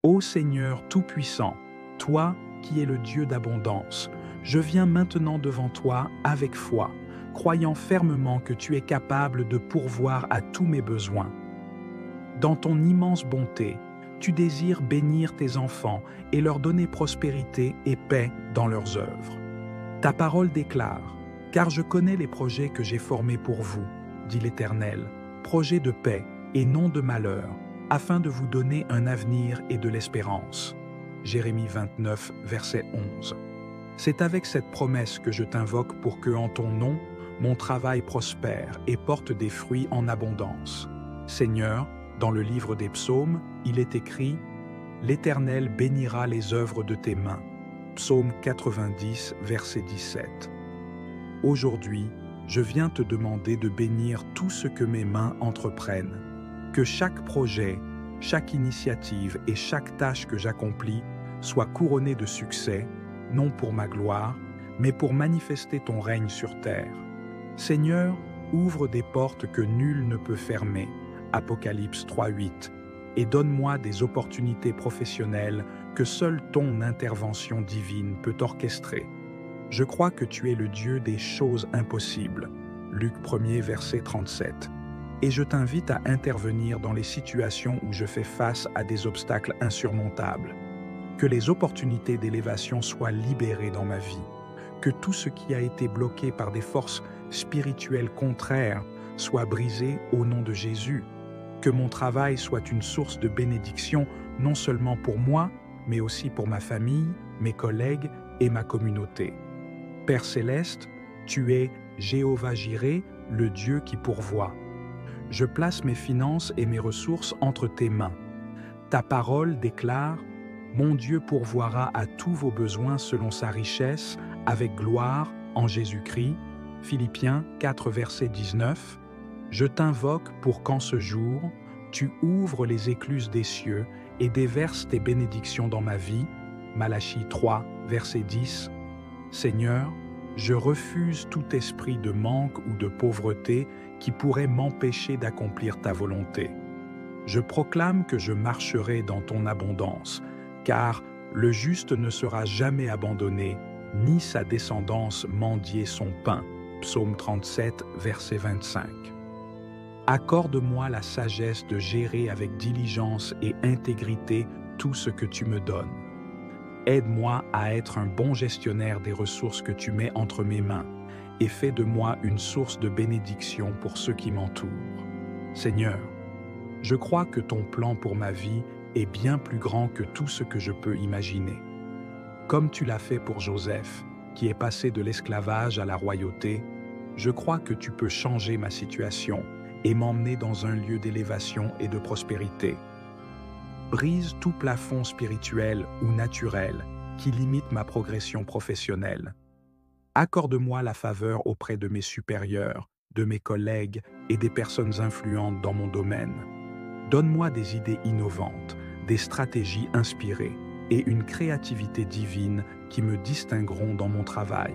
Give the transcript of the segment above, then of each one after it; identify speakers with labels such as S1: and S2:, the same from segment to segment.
S1: Ô Seigneur Tout-Puissant, toi qui es le Dieu d'abondance, je viens maintenant devant toi avec foi, croyant fermement que tu es capable de pourvoir à tous mes besoins. Dans ton immense bonté, tu désires bénir tes enfants et leur donner prospérité et paix dans leurs œuvres. Ta parole déclare, « Car je connais les projets que j'ai formés pour vous, dit l'Éternel, projets de paix et non de malheur, afin de vous donner un avenir et de l'espérance. » Jérémie 29, verset 11. C'est avec cette promesse que je t'invoque pour que, en ton nom, mon travail prospère et porte des fruits en abondance. Seigneur, dans le livre des psaumes, il est écrit « L'Éternel bénira les œuvres de tes mains » Psaume 90, verset 17. Aujourd'hui, je viens te demander de bénir tout ce que mes mains entreprennent, que chaque projet, chaque initiative et chaque tâche que j'accomplis soit couronnée de succès, non pour ma gloire, mais pour manifester ton règne sur terre. Seigneur, ouvre des portes que nul ne peut fermer, Apocalypse 3:8, et donne-moi des opportunités professionnelles que seule ton intervention divine peut orchestrer. Je crois que tu es le Dieu des choses impossibles, Luc 1er, verset 37, et je t'invite à intervenir dans les situations où je fais face à des obstacles insurmontables. Que les opportunités d'élévation soient libérées dans ma vie, que tout ce qui a été bloqué par des forces spirituelles contraires soit brisé au nom de Jésus, que mon travail soit une source de bénédiction non seulement pour moi, mais aussi pour ma famille, mes collègues et ma communauté. Père céleste, tu es Jéhovah-Jireh, le Dieu qui pourvoit. Je place mes finances et mes ressources entre tes mains. Ta parole déclare « Mon Dieu pourvoira à tous vos besoins selon sa richesse, avec gloire, en Jésus-Christ » Philippiens 4, verset 19. Je t'invoque pour qu'en ce jour, tu ouvres les écluses des cieux et déverses tes bénédictions dans ma vie. Malachie 3, verset 10. Seigneur, je refuse tout esprit de manque ou de pauvreté qui pourrait m'empêcher d'accomplir ta volonté. Je proclame que je marcherai dans ton abondance, car le juste ne sera jamais abandonné, ni sa descendance mendier son pain. Psaume 37, verset 25. Accorde-moi la sagesse de gérer avec diligence et intégrité tout ce que tu me donnes. Aide-moi à être un bon gestionnaire des ressources que tu mets entre mes mains et fais de moi une source de bénédiction pour ceux qui m'entourent. Seigneur, je crois que ton plan pour ma vie est bien plus grand que tout ce que je peux imaginer. Comme tu l'as fait pour Joseph, qui est passé de l'esclavage à la royauté, je crois que tu peux changer ma situation et m'emmener dans un lieu d'élévation et de prospérité. Brise tout plafond spirituel ou naturel qui limite ma progression professionnelle. Accorde-moi la faveur auprès de mes supérieurs, de mes collègues et des personnes influentes dans mon domaine. Donne-moi des idées innovantes, des stratégies inspirées et une créativité divine qui me distingueront dans mon travail.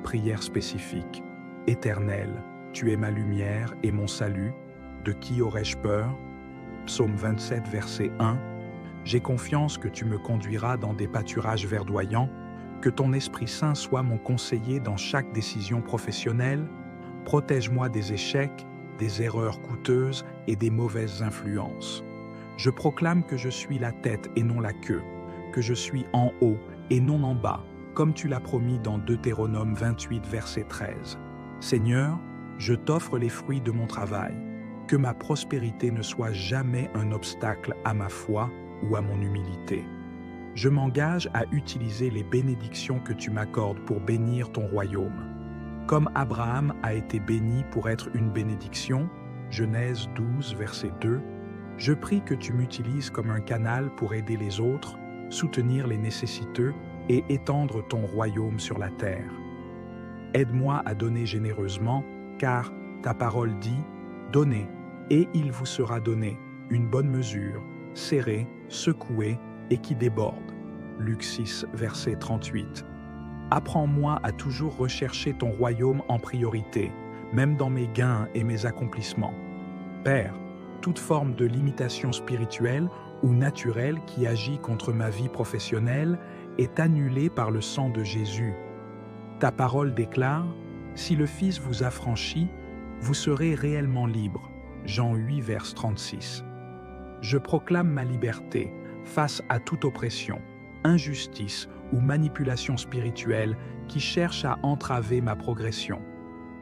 S1: Prière spécifique. Éternel, tu es ma lumière et mon salut. De qui aurais-je peur? Psaume 27, verset 1. J'ai confiance que tu me conduiras dans des pâturages verdoyants, que ton Esprit Saint soit mon conseiller dans chaque décision professionnelle. Protège-moi des échecs, des erreurs coûteuses et des mauvaises influences. Je proclame que je suis la tête et non la queue, que je suis en haut et non en bas, comme tu l'as promis dans Deutéronome 28, verset 13. Seigneur, je t'offre les fruits de mon travail, que ma prospérité ne soit jamais un obstacle à ma foi ou à mon humilité. Je m'engage à utiliser les bénédictions que tu m'accordes pour bénir ton royaume. Comme Abraham a été béni pour être une bénédiction, Genèse 12, verset 2, je prie que tu m'utilises comme un canal pour aider les autres, soutenir les nécessiteux et étendre ton royaume sur la terre. Aide-moi à donner généreusement, car ta parole dit « Donnez, et il vous sera donné, une bonne mesure, serrée, secouée et qui déborde. » Luc 6, verset 38. Apprends-moi à toujours rechercher ton royaume en priorité, même dans mes gains et mes accomplissements. Père, toute forme de limitation spirituelle ou naturelle qui agit contre ma vie professionnelle est annulée par le sang de Jésus. Ta parole déclare, « Si le Fils vous affranchit, vous serez réellement libre. » Jean 8, verset 36. Je proclame ma liberté face à toute oppression, injustice ou manipulation spirituelle qui cherche à entraver ma progression.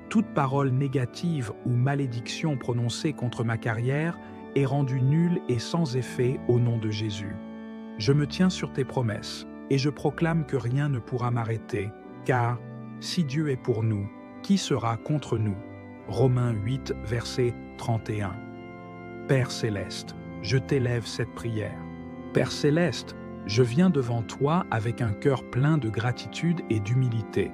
S1: Toute parole négative ou malédiction prononcée contre ma carrière est rendue nulle et sans effet au nom de Jésus. Je me tiens sur tes promesses et je proclame que rien ne pourra m'arrêter, car si Dieu est pour nous, qui sera contre nous? Romains 8, verset 31. Père céleste, je t'élève cette prière. Père céleste, je viens devant toi avec un cœur plein de gratitude et d'humilité.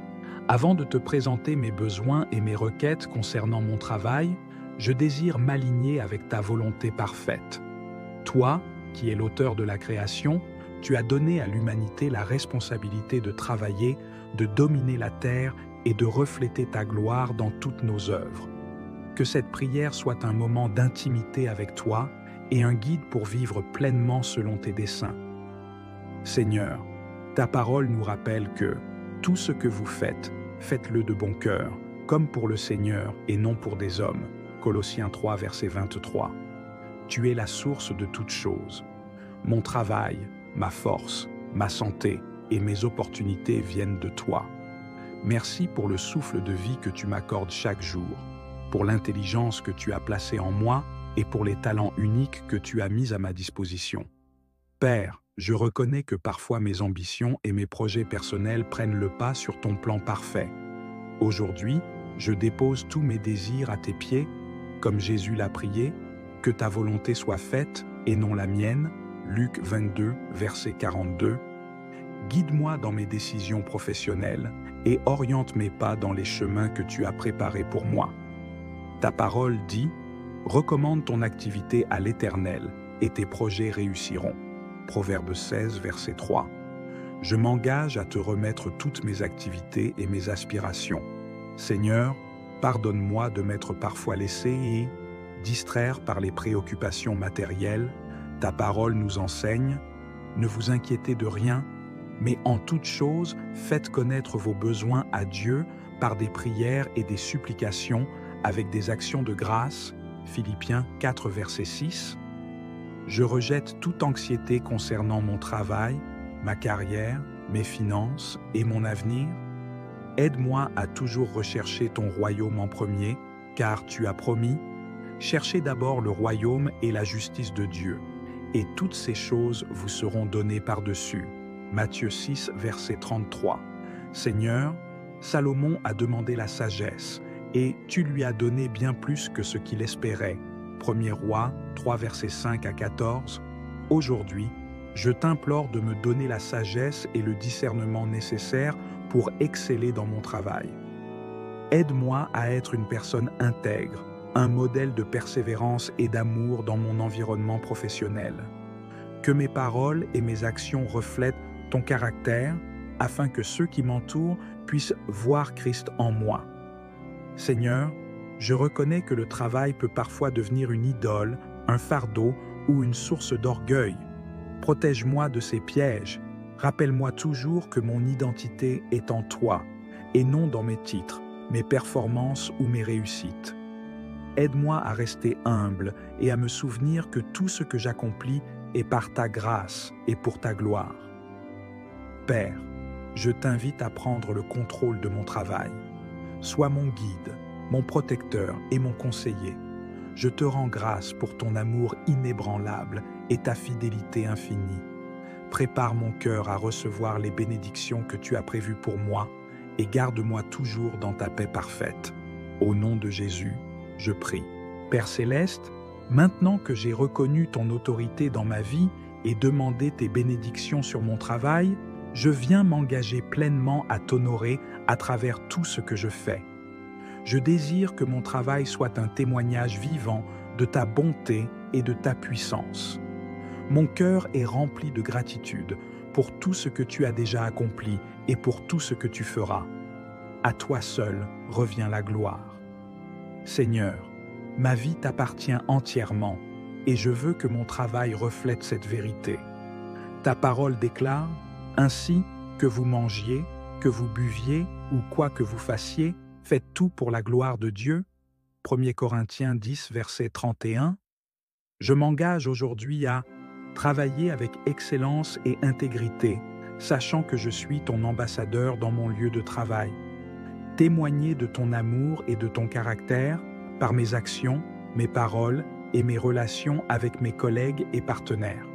S1: Avant de te présenter mes besoins et mes requêtes concernant mon travail, je désire m'aligner avec ta volonté parfaite. Toi, qui es l'auteur de la création, tu as donné à l'humanité la responsabilité de travailler, de dominer la terre et de refléter ta gloire dans toutes nos œuvres. Que cette prière soit un moment d'intimité avec toi et un guide pour vivre pleinement selon tes desseins. Seigneur, ta parole nous rappelle que tout ce que vous faites, faites-le de bon cœur, comme pour le Seigneur et non pour des hommes. Colossiens 3, verset 23. Tu es la source de toutes choses. Mon travail, ma force, ma santé et mes opportunités viennent de toi. Merci pour le souffle de vie que tu m'accordes chaque jour, pour l'intelligence que tu as placée en moi et pour les talents uniques que tu as mis à ma disposition. Père, je reconnais que parfois mes ambitions et mes projets personnels prennent le pas sur ton plan parfait. Aujourd'hui, je dépose tous mes désirs à tes pieds, comme Jésus l'a prié, que ta volonté soit faite et non la mienne. Luc 22, verset 42. Guide-moi dans mes décisions professionnelles et oriente mes pas dans les chemins que tu as préparés pour moi. Ta parole dit, recommande ton activité à l'Éternel et tes projets réussiront. Proverbe 16, verset 3. Je m'engage à te remettre toutes mes activités et mes aspirations. Seigneur, pardonne-moi de m'être parfois laissé et distraire par les préoccupations matérielles. Ta parole nous enseigne, ne vous inquiétez de rien, mais en toute chose, faites connaître vos besoins à Dieu par des prières et des supplications avec des actions de grâce. Philippiens 4, verset 6. Je rejette toute anxiété concernant mon travail, ma carrière, mes finances et mon avenir. Aide-moi à toujours rechercher ton royaume en premier, car tu as promis, cherchez d'abord le royaume et la justice de Dieu, et toutes ces choses vous seront données par-dessus. Matthieu 6, verset 33. Seigneur, Salomon a demandé la sagesse, et tu lui as donné bien plus que ce qu'il espérait. 1er Roi 3, versets 5 à 14. Aujourd'hui, je t'implore de me donner la sagesse et le discernement nécessaires pour exceller dans mon travail. Aide-moi à être une personne intègre, un modèle de persévérance et d'amour dans mon environnement professionnel. Que mes paroles et mes actions reflètent ton caractère, afin que ceux qui m'entourent puissent voir Christ en moi. Seigneur, je reconnais que le travail peut parfois devenir une idole, un fardeau ou une source d'orgueil. Protège-moi de ces pièges. Rappelle-moi toujours que mon identité est en toi, et non dans mes titres, mes performances ou mes réussites. Aide-moi à rester humble et à me souvenir que tout ce que j'accomplis est par ta grâce et pour ta gloire. Père, je t'invite à prendre le contrôle de mon travail. Sois mon guide, mon protecteur et mon conseiller. Je te rends grâce pour ton amour inébranlable et ta fidélité infinie. Prépare mon cœur à recevoir les bénédictions que tu as prévues pour moi et garde-moi toujours dans ta paix parfaite. Au nom de Jésus, je prie. Père céleste, maintenant que j'ai reconnu ton autorité dans ma vie et demandé tes bénédictions sur mon travail, je viens m'engager pleinement à t'honorer à travers tout ce que je fais. Je désire que mon travail soit un témoignage vivant de ta bonté et de ta puissance. Mon cœur est rempli de gratitude pour tout ce que tu as déjà accompli et pour tout ce que tu feras. À toi seul revient la gloire. Seigneur, ma vie t'appartient entièrement. et je veux que mon travail reflète cette vérité. Ta parole déclare, ainsi que vous mangiez, que vous buviez ou quoi que vous fassiez, faites tout pour la gloire de Dieu. 1 Corinthiens 10, verset 31. Je m'engage aujourd'hui à travailler avec excellence et intégrité, sachant que je suis ton ambassadeur dans mon lieu de travail. Témoigner de ton amour et de ton caractère par mes actions, mes paroles et mes relations avec mes collègues et partenaires.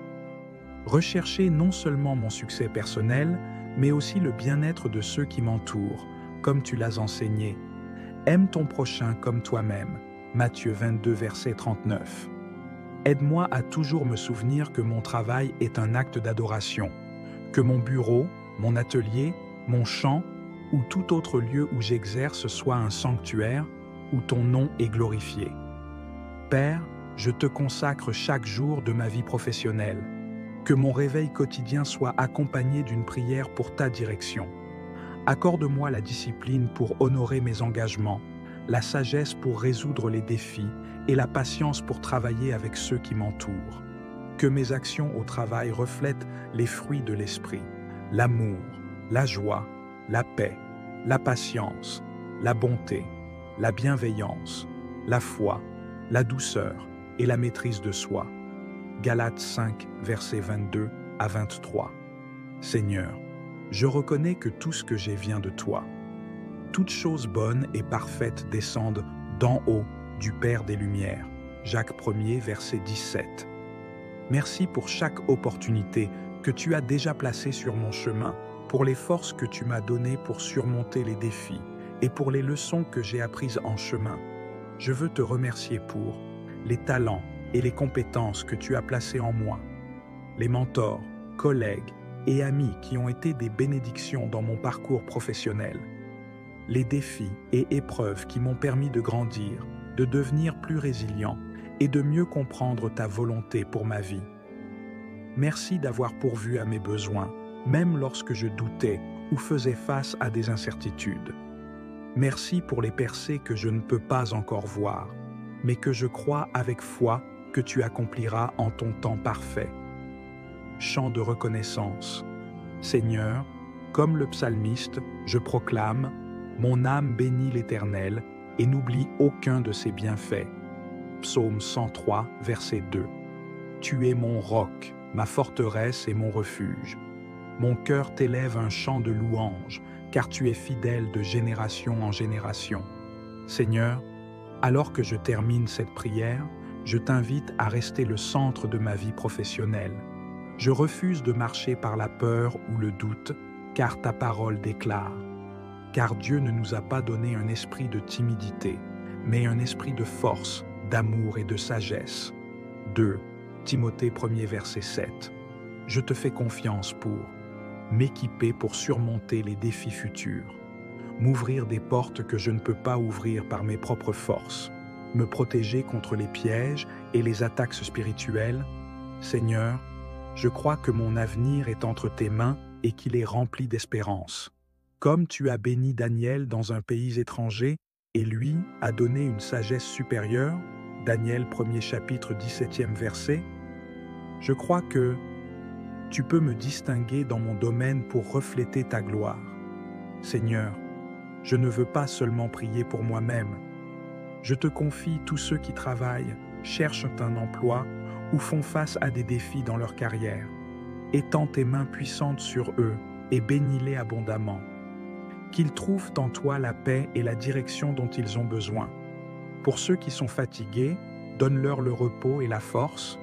S1: Rechercher non seulement mon succès personnel, mais aussi le bien-être de ceux qui m'entourent, comme tu l'as enseigné. Aime ton prochain comme toi-même. Matthieu 22, verset 39. Aide-moi à toujours me souvenir que mon travail est un acte d'adoration, que mon bureau, mon atelier, mon champ ou tout autre lieu où j'exerce soit un sanctuaire où ton nom est glorifié. Père, je te consacre chaque jour de ma vie professionnelle. Que mon réveil quotidien soit accompagné d'une prière pour ta direction. Accorde-moi la discipline pour honorer mes engagements, la sagesse pour résoudre les défis et la patience pour travailler avec ceux qui m'entourent. Que mes actions au travail reflètent les fruits de l'esprit, l'amour, la joie, la paix, la patience, la bonté, la bienveillance, la foi, la douceur et la maîtrise de soi. Galates 5, versets 22 à 23. Seigneur, je reconnais que tout ce que j'ai vient de toi. Toutes choses bonnes et parfaites descendent d'en haut du Père des Lumières. Jacques 1er, verset 17. Merci pour chaque opportunité que tu as déjà placée sur mon chemin, pour les forces que tu m'as données pour surmonter les défis et pour les leçons que j'ai apprises en chemin. Je veux te remercier pour les talents et les compétences que tu as placées en moi, les mentors, collègues et amis qui ont été des bénédictions dans mon parcours professionnel, les défis et épreuves qui m'ont permis de grandir, de devenir plus résilient et de mieux comprendre ta volonté pour ma vie. Merci d'avoir pourvu à mes besoins, même lorsque je doutais ou faisais face à des incertitudes. Merci pour les percées que je ne peux pas encore voir, mais que je crois avec foi que tu accompliras en ton temps parfait. Chant de reconnaissance. Seigneur, comme le psalmiste, je proclame « Mon âme bénit l'Éternel et n'oublie aucun de ses bienfaits ». Psaume 103, verset 2. Tu es mon roc, ma forteresse et mon refuge. Mon cœur t'élève un chant de louange, car tu es fidèle de génération en génération. Seigneur, alors que je termine cette prière, je t'invite à rester le centre de ma vie professionnelle. Je refuse de marcher par la peur ou le doute, car ta parole déclare. Car Dieu ne nous a pas donné un esprit de timidité, mais un esprit de force, d'amour et de sagesse. 2 Timothée 1er verset 7. Je te fais confiance pour m'équiper pour surmonter les défis futurs, m'ouvrir des portes que je ne peux pas ouvrir par mes propres forces, me protéger contre les pièges et les attaques spirituelles. Seigneur, je crois que mon avenir est entre tes mains et qu'il est rempli d'espérance. Comme tu as béni Daniel dans un pays étranger et lui a donné une sagesse supérieure, Daniel 1er chapitre 17e verset, je crois que tu peux me distinguer dans mon domaine pour refléter ta gloire. Seigneur, je ne veux pas seulement prier pour moi-même. Je te confie tous ceux qui travaillent, cherchent un emploi ou font face à des défis dans leur carrière. Étends tes mains puissantes sur eux et bénis-les abondamment. Qu'ils trouvent en toi la paix et la direction dont ils ont besoin. Pour ceux qui sont fatigués, donne-leur le repos et la force.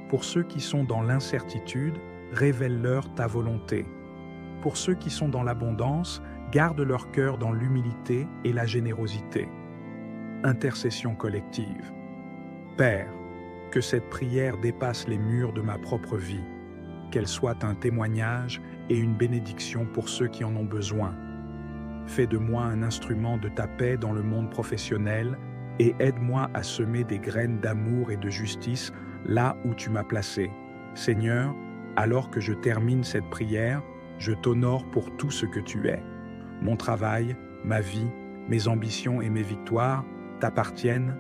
S1: Pour ceux qui sont dans l'incertitude, révèle-leur ta volonté. Pour ceux qui sont dans l'abondance, garde leur cœur dans l'humilité et la générosité. Intercession collective. Père, que cette prière dépasse les murs de ma propre vie, qu'elle soit un témoignage et une bénédiction pour ceux qui en ont besoin. Fais de moi un instrument de ta paix dans le monde professionnel et aide-moi à semer des graines d'amour et de justice là où tu m'as placé. Seigneur, alors que je termine cette prière, je t'honore pour tout ce que tu es. Mon travail, ma vie, mes ambitions et mes victoires t'appartiennent.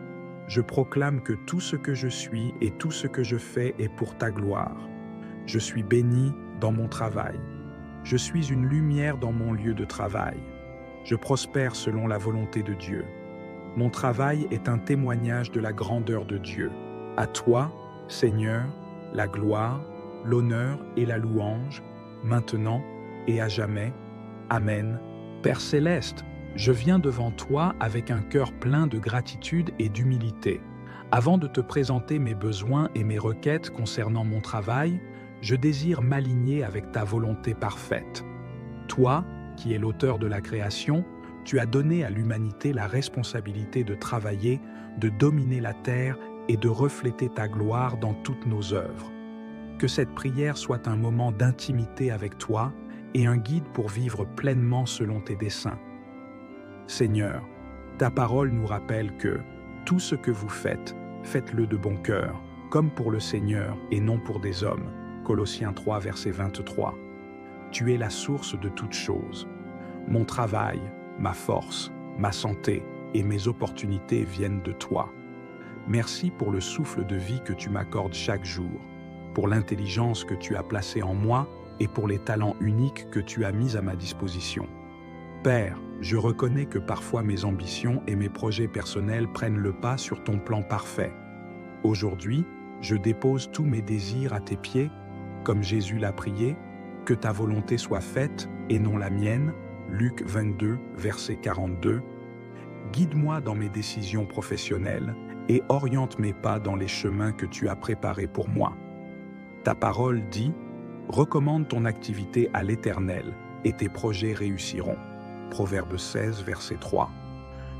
S1: Je proclame que tout ce que je suis et tout ce que je fais est pour ta gloire. Je suis béni dans mon travail. Je suis une lumière dans mon lieu de travail. Je prospère selon la volonté de Dieu. Mon travail est un témoignage de la grandeur de Dieu. À toi, Seigneur, la gloire, l'honneur et la louange, maintenant et à jamais. Amen. Père céleste, je viens devant toi avec un cœur plein de gratitude et d'humilité. Avant de te présenter mes besoins et mes requêtes concernant mon travail, je désire m'aligner avec ta volonté parfaite. Toi, qui es l'auteur de la création, tu as donné à l'humanité la responsabilité de travailler, de dominer la terre et de refléter ta gloire dans toutes nos œuvres. Que cette prière soit un moment d'intimité avec toi et un guide pour vivre pleinement selon tes desseins. Seigneur, ta parole nous rappelle que tout ce que vous faites, faites-le de bon cœur, comme pour le Seigneur et non pour des hommes. Colossiens 3, verset 23. Tu es la source de toutes choses. Mon travail, ma force, ma santé et mes opportunités viennent de toi. Merci pour le souffle de vie que tu m'accordes chaque jour, pour l'intelligence que tu as placée en moi et pour les talents uniques que tu as mis à ma disposition. Père, je reconnais que parfois mes ambitions et mes projets personnels prennent le pas sur ton plan parfait. Aujourd'hui, je dépose tous mes désirs à tes pieds, comme Jésus l'a prié, que ta volonté soit faite et non la mienne. Luc 22, verset 42. Guide-moi dans mes décisions professionnelles et oriente mes pas dans les chemins que tu as préparés pour moi. Ta parole dit « Recommande ton activité à l'Éternel et tes projets réussiront ». Proverbe 16, verset 3.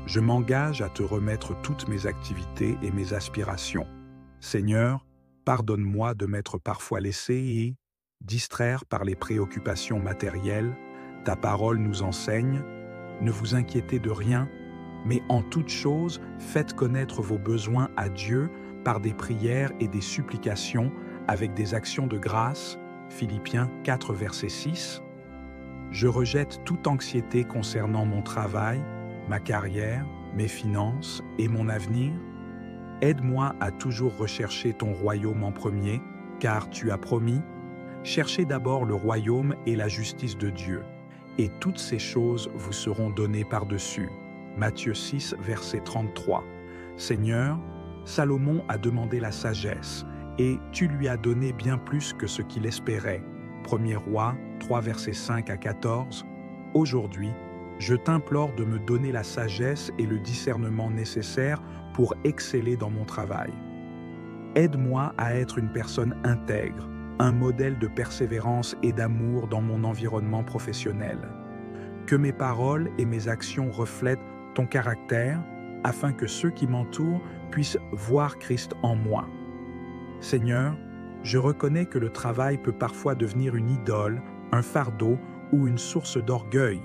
S1: Je m'engage à te remettre toutes mes activités et mes aspirations. Seigneur, pardonne-moi de m'être parfois laissé et distraire par les préoccupations matérielles. Ta parole nous enseigne, ne vous inquiétez de rien, mais en toute chose, faites connaître vos besoins à Dieu par des prières et des supplications avec des actions de grâce. Philippiens 4, verset 6. Je rejette toute anxiété concernant mon travail, ma carrière, mes finances et mon avenir. Aide-moi à toujours rechercher ton royaume en premier, car tu as promis, cherchez d'abord le royaume et la justice de Dieu, et toutes ces choses vous seront données par-dessus. Matthieu 6, verset 33. Seigneur, Salomon a demandé la sagesse, et tu lui as donné bien plus que ce qu'il espérait. 1er Roi 3, versets 5 à 14. Aujourd'hui, je t'implore de me donner la sagesse et le discernement nécessaires pour exceller dans mon travail. Aide-moi à être une personne intègre, un modèle de persévérance et d'amour dans mon environnement professionnel. Que mes paroles et mes actions reflètent ton caractère, afin que ceux qui m'entourent puissent voir Christ en moi. Seigneur, je reconnais que le travail peut parfois devenir une idole, un fardeau ou une source d'orgueil.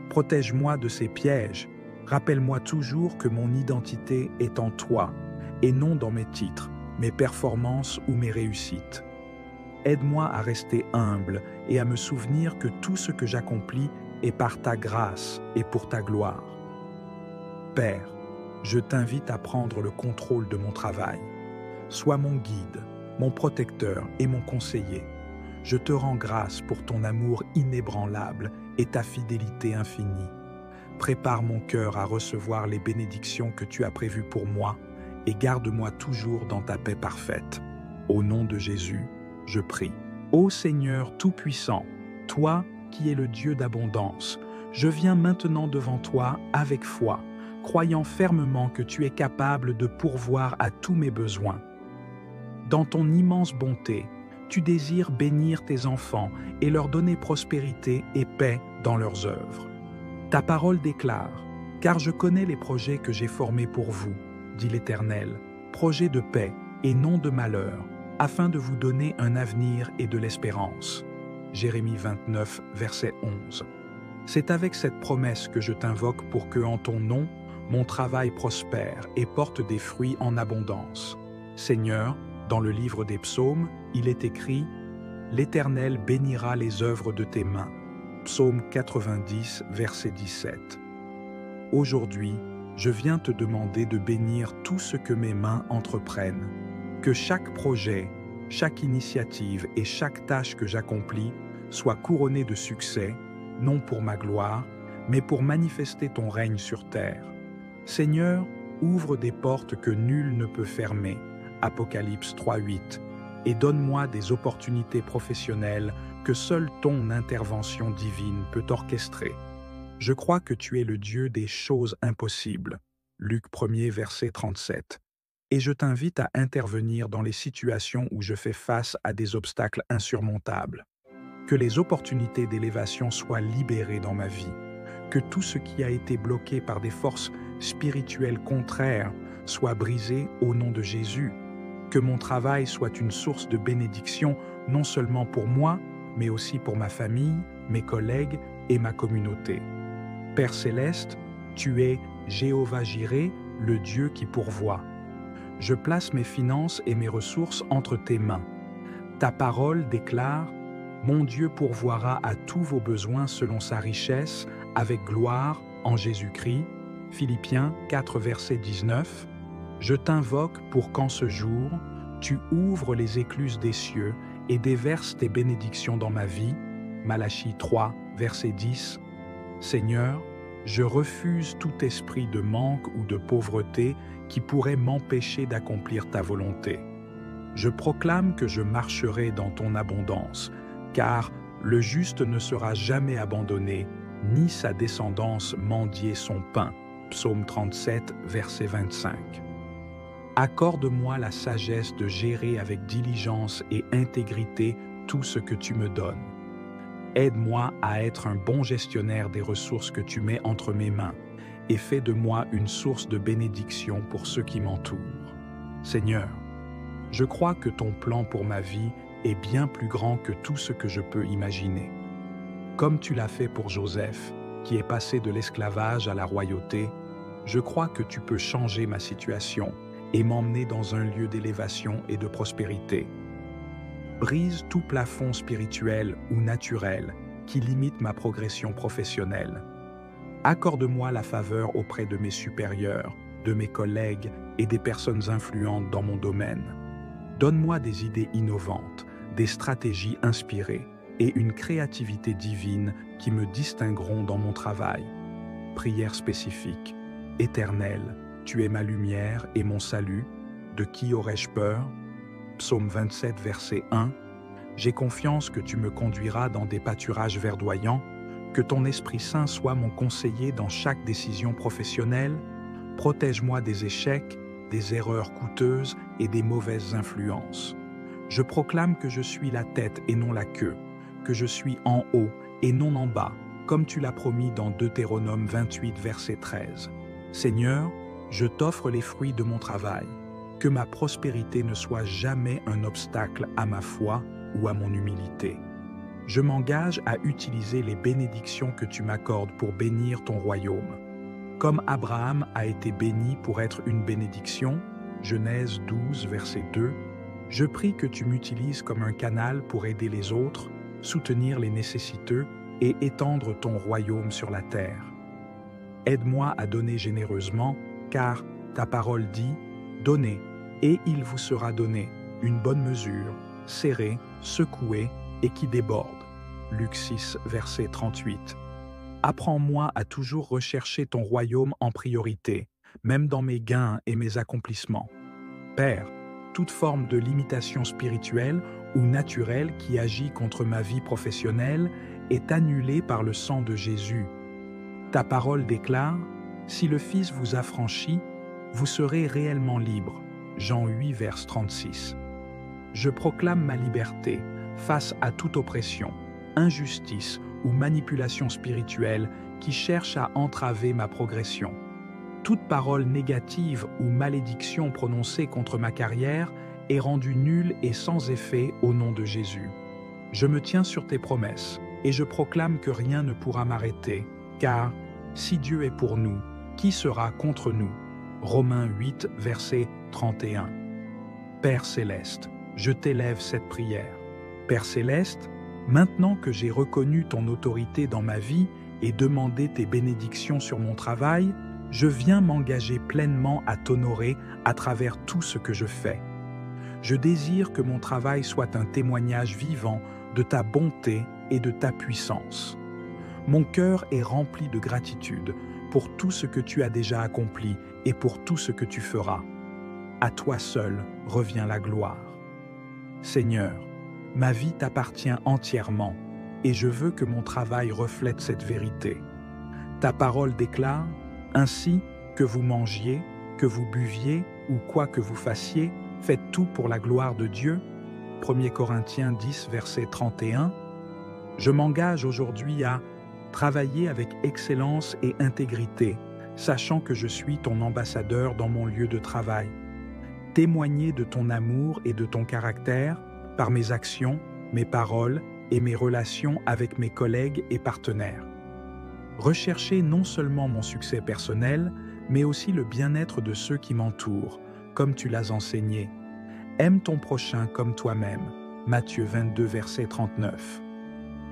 S1: Protège-moi de ces pièges. Rappelle-moi toujours que mon identité est en toi, et non dans mes titres, mes performances ou mes réussites. Aide-moi à rester humble et à me souvenir que tout ce que j'accomplis est par ta grâce et pour ta gloire. Père, je t'invite à prendre le contrôle de mon travail. Sois mon guide, mon protecteur et mon conseiller. Je te rends grâce pour ton amour inébranlable et ta fidélité infinie. Prépare mon cœur à recevoir les bénédictions que tu as prévues pour moi et garde-moi toujours dans ta paix parfaite. Au nom de Jésus, je prie. Ô Seigneur Tout-Puissant, toi qui es le Dieu d'abondance, je viens maintenant devant toi avec foi, croyant fermement que tu es capable de pourvoir à tous mes besoins. Dans ton immense bonté, tu désires bénir tes enfants et leur donner prospérité et paix dans leurs œuvres. Ta parole déclare « Car je connais les projets que j'ai formés pour vous, dit l'Éternel, projets de paix et non de malheur, afin de vous donner un avenir et de l'espérance. » Jérémie 29, verset 11. C'est avec cette promesse que je t'invoque pour que, en ton nom, mon travail prospère et porte des fruits en abondance. Seigneur, dans le livre des psaumes, il est écrit « L'Éternel bénira les œuvres de tes mains ». Psaume 90, verset 17. Aujourd'hui, je viens te demander de bénir tout ce que mes mains entreprennent. Que chaque projet, chaque initiative et chaque tâche que j'accomplis soit couronnée de succès, non pour ma gloire, mais pour manifester ton règne sur terre. Seigneur, ouvre des portes que nul ne peut fermer. Apocalypse 3:8. Et donne-moi des opportunités professionnelles que seule ton intervention divine peut orchestrer. Je crois que tu es le Dieu des choses impossibles. Luc 1er, verset 37. Et je t'invite à intervenir dans les situations où je fais face à des obstacles insurmontables. Que les opportunités d'élévation soient libérées dans ma vie. Que tout ce qui a été bloqué par des forces spirituelles contraires soit brisé au nom de Jésus. Que mon travail soit une source de bénédiction non seulement pour moi, mais aussi pour ma famille, mes collègues et ma communauté. Père céleste, tu es Jéhovah Jireh, le Dieu qui pourvoit. Je place mes finances et mes ressources entre tes mains. Ta parole déclare « Mon Dieu pourvoira à tous vos besoins selon sa richesse, avec gloire, en Jésus-Christ » Philippiens 4, verset 19. Je t'invoque pour qu'en ce jour, tu ouvres les écluses des cieux et déverses tes bénédictions dans ma vie. Malachie 3, verset 10. Seigneur, je refuse tout esprit de manque ou de pauvreté qui pourrait m'empêcher d'accomplir ta volonté. Je proclame que je marcherai dans ton abondance, car le juste ne sera jamais abandonné, ni sa descendance mendier son pain. Psaume 37, verset 25. Accorde-moi la sagesse de gérer avec diligence et intégrité tout ce que tu me donnes. Aide-moi à être un bon gestionnaire des ressources que tu mets entre mes mains et fais de moi une source de bénédiction pour ceux qui m'entourent. Seigneur, je crois que ton plan pour ma vie est bien plus grand que tout ce que je peux imaginer. Comme tu l'as fait pour Joseph, qui est passé de l'esclavage à la royauté, je crois que tu peux changer ma situation et m'emmener dans un lieu d'élévation et de prospérité. Brise tout plafond spirituel ou naturel qui limite ma progression professionnelle. Accorde-moi la faveur auprès de mes supérieurs, de mes collègues et des personnes influentes dans mon domaine. Donne-moi des idées innovantes, des stratégies inspirées et une créativité divine qui me distingueront dans mon travail. Prière spécifique. Éternel, tu es ma lumière et mon salut. De qui aurais-je peur? Psaume 27, verset 1. J'ai confiance que tu me conduiras dans des pâturages verdoyants, que ton Esprit Saint soit mon conseiller dans chaque décision professionnelle. Protège-moi des échecs, des erreurs coûteuses et des mauvaises influences. Je proclame que je suis la tête et non la queue, que je suis en haut et non en bas, comme tu l'as promis dans Deutéronome 28, verset 13. Seigneur, je t'offre les fruits de mon travail. Que ma prospérité ne soit jamais un obstacle à ma foi ou à mon humilité. Je m'engage à utiliser les bénédictions que tu m'accordes pour bénir ton royaume. Comme Abraham a été béni pour être une bénédiction, Genèse 12, verset 2, je prie que tu m'utilises comme un canal pour aider les autres, soutenir les nécessiteux et étendre ton royaume sur la terre. Aide-moi à donner généreusement, car ta parole dit « Donnez, et il vous sera donné, une bonne mesure, serrée, secouée et qui déborde. » Luc 6, verset 38. Apprends-moi à toujours rechercher ton royaume en priorité, même dans mes gains et mes accomplissements. Père, toute forme de limitation spirituelle ou naturelle qui agit contre ma vie professionnelle est annulée par le sang de Jésus. Ta parole déclare « Si le Fils vous affranchit, vous serez réellement libre. » Jean 8, verset 36. Je proclame ma liberté face à toute oppression, injustice ou manipulation spirituelle qui cherche à entraver ma progression. Toute parole négative ou malédiction prononcée contre ma carrière est rendue nulle et sans effet au nom de Jésus. Je me tiens sur tes promesses et je proclame que rien ne pourra m'arrêter, car si Dieu est pour nous, qui sera contre nous? Romains 8, verset 31. Père céleste, je t'élève cette prière. Père céleste, maintenant que j'ai reconnu ton autorité dans ma vie et demandé tes bénédictions sur mon travail, Je viens m'engager pleinement à t'honorer à travers tout ce que je fais. Je désire que mon travail soit un témoignage vivant de ta bonté et de ta puissance. Mon cœur est rempli de gratitude pour tout ce que tu as déjà accompli et pour tout ce que tu feras. À toi seul revient la gloire. Seigneur, ma vie t'appartient entièrement et je veux que mon travail reflète cette vérité. Ta parole déclare, ainsi que vous mangiez, que vous buviez ou quoi que vous fassiez, faites tout pour la gloire de Dieu. 1 Corinthiens 10, verset 31. Je m'engage aujourd'hui à travailler avec excellence et intégrité, sachant que je suis ton ambassadeur dans mon lieu de travail. Témoigner de ton amour et de ton caractère par mes actions, mes paroles et mes relations avec mes collègues et partenaires. Rechercher non seulement mon succès personnel, mais aussi le bien-être de ceux qui m'entourent, comme tu l'as enseigné. Aime ton prochain comme toi-même. Matthieu 22, verset 39.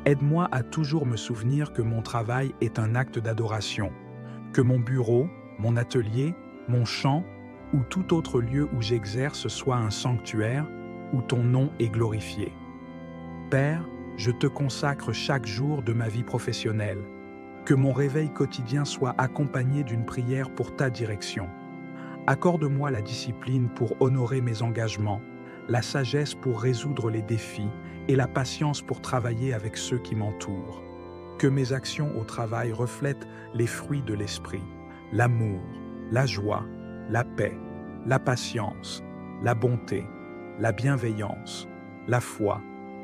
S1: Aide-moi à toujours me souvenir que mon travail est un acte d'adoration, que mon bureau, mon atelier, mon champ ou tout autre lieu où j'exerce soit un sanctuaire où ton nom est glorifié. Père, je te consacre chaque jour de ma vie professionnelle. Que mon réveil quotidien soit accompagné d'une prière pour ta direction. Accorde-moi la discipline pour honorer mes engagements, la sagesse pour résoudre les défis et la patience pour travailler avec ceux qui m'entourent. Que mes actions au travail reflètent les fruits de l'esprit, l'amour, la joie, la paix, la patience, la bonté, la bienveillance, la foi,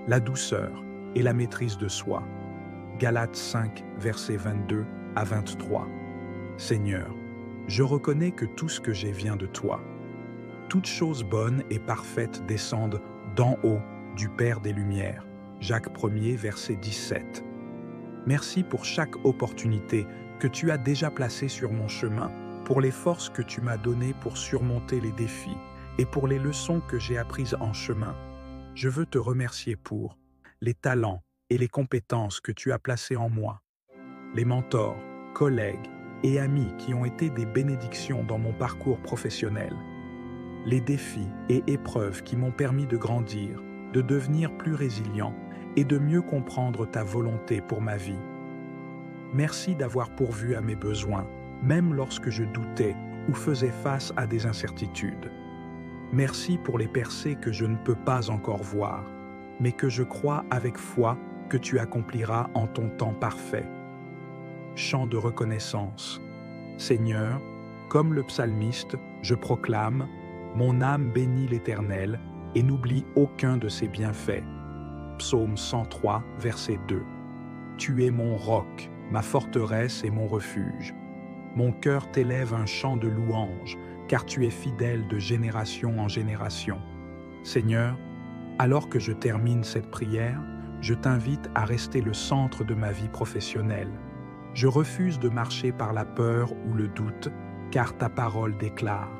S1: la douceur et la maîtrise de soi. Galates 5, versets 22 à 23. Seigneur, je reconnais que tout ce que j'ai vient de toi. Toutes choses bonnes et parfaites descendent d'en haut du Père des Lumières. Jacques 1er, verset 17. Merci pour chaque opportunité que tu as déjà placée sur mon chemin, pour les forces que tu m'as données pour surmonter les défis et pour les leçons que j'ai apprises en chemin. Je veux te remercier pour les talents et les compétences que tu as placées en moi, les mentors, collègues et amis qui ont été des bénédictions dans mon parcours professionnel, les défis et épreuves qui m'ont permis de grandir, de devenir plus résilient et de mieux comprendre ta volonté pour ma vie. Merci d'avoir pourvu à mes besoins, même lorsque je doutais ou faisais face à des incertitudes. Merci pour les percées que je ne peux pas encore voir, mais que je crois avec foi que tu accompliras en ton temps parfait. Chant de reconnaissance. Seigneur, comme le psalmiste, je proclame « Mon âme bénit l'Éternel et n'oublie aucun de ses bienfaits ». Psaume 103, verset 2. Tu es mon roc, ma forteresse et mon refuge. Mon cœur t'élève un chant de louange, car tu es fidèle de génération en génération. Seigneur, alors que je termine cette prière, je t'invite à rester le centre de ma vie professionnelle. Je refuse de marcher par la peur ou le doute, car ta parole déclare.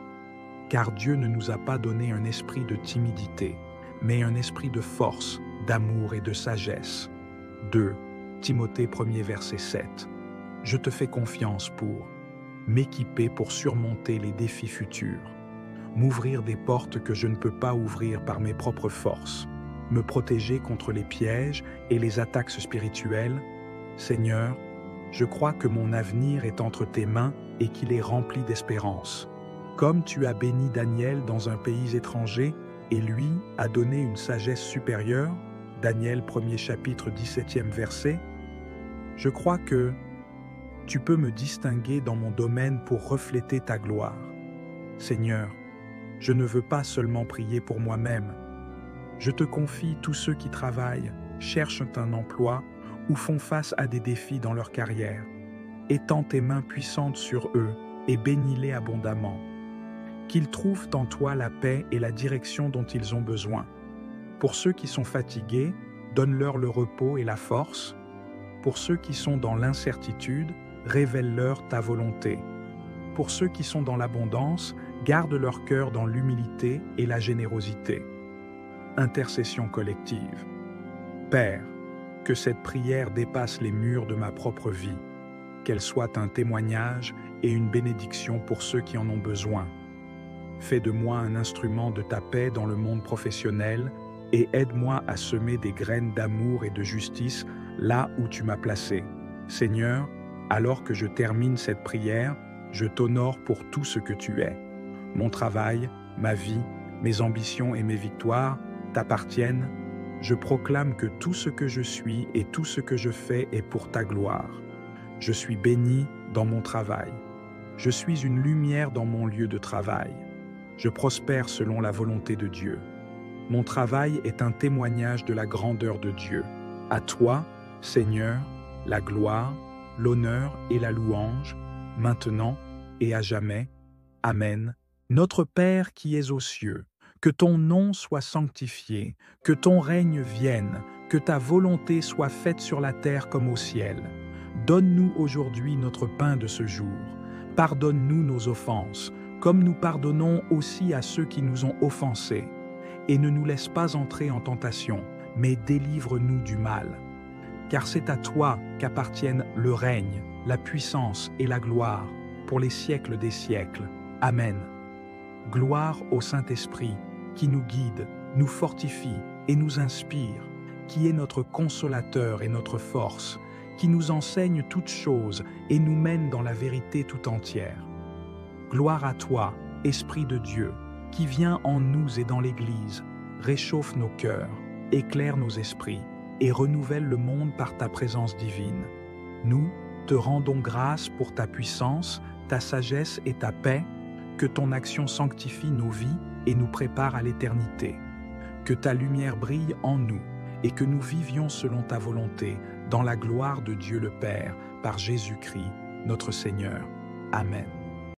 S1: Car Dieu ne nous a pas donné un esprit de timidité, mais un esprit de force, d'amour et de sagesse. 2 Timothée 1er verset 7. Je te fais confiance pour m'équiper pour surmonter les défis futurs, m'ouvrir des portes que je ne peux pas ouvrir par mes propres forces, me protéger contre les pièges et les attaques spirituelles. Seigneur, je crois que mon avenir est entre tes mains et qu'il est rempli d'espérance. Comme tu as béni Daniel dans un pays étranger et lui a donné une sagesse supérieure, Daniel 1er chapitre 17e verset, je crois que tu peux me distinguer dans mon domaine pour refléter ta gloire. Seigneur, je ne veux pas seulement prier pour moi-même. Je te confie tous ceux qui travaillent, cherchent un emploi ou font face à des défis dans leur carrière. Étends tes mains puissantes sur eux et bénis-les abondamment. Qu'ils trouvent en toi la paix et la direction dont ils ont besoin. Pour ceux qui sont fatigués, donne-leur le repos et la force. Pour ceux qui sont dans l'incertitude, révèle-leur ta volonté. Pour ceux qui sont dans l'abondance, garde leur cœur dans l'humilité et la générosité. Intercession collective. Père, que cette prière dépasse les murs de ma propre vie, qu'elle soit un témoignage et une bénédiction pour ceux qui en ont besoin. Fais de moi un instrument de ta paix dans le monde professionnel et aide-moi à semer des graines d'amour et de justice là où tu m'as placé. Seigneur, alors que je termine cette prière, je t'honore pour tout ce que tu es. Mon travail, ma vie, mes ambitions et mes victoires t'appartiennent. Je proclame que tout ce que je suis et tout ce que je fais est pour ta gloire. Je suis béni dans mon travail. Je suis une lumière dans mon lieu de travail. Je prospère selon la volonté de Dieu. Mon travail est un témoignage de la grandeur de Dieu. À toi, Seigneur, la gloire, l'honneur et la louange, maintenant et à jamais. Amen. Notre Père qui es aux cieux, que ton nom soit sanctifié, que ton règne vienne, que ta volonté soit faite sur la terre comme au ciel. Donne-nous aujourd'hui notre pain de ce jour. Pardonne-nous nos offenses, comme nous pardonnons aussi à ceux qui nous ont offensés. Et ne nous laisse pas entrer en tentation, mais délivre-nous du mal. Car c'est à toi qu'appartiennent le règne, la puissance et la gloire, pour les siècles des siècles. Amen. Gloire au Saint-Esprit, qui nous guide, nous fortifie et nous inspire, qui est notre consolateur et notre force, qui nous enseigne toutes choses et nous mène dans la vérité tout entière. Gloire à toi, Esprit de Dieu, qui vient en nous et dans l'Église, réchauffe nos cœurs, éclaire nos esprits et renouvelle le monde par ta présence divine. Nous te rendons grâce pour ta puissance, ta sagesse et ta paix, que ton action sanctifie nos vies et nous prépare à l'éternité. Que ta lumière brille en nous et que nous vivions selon ta volonté, dans la gloire de Dieu le Père, par Jésus-Christ, notre Seigneur. Amen.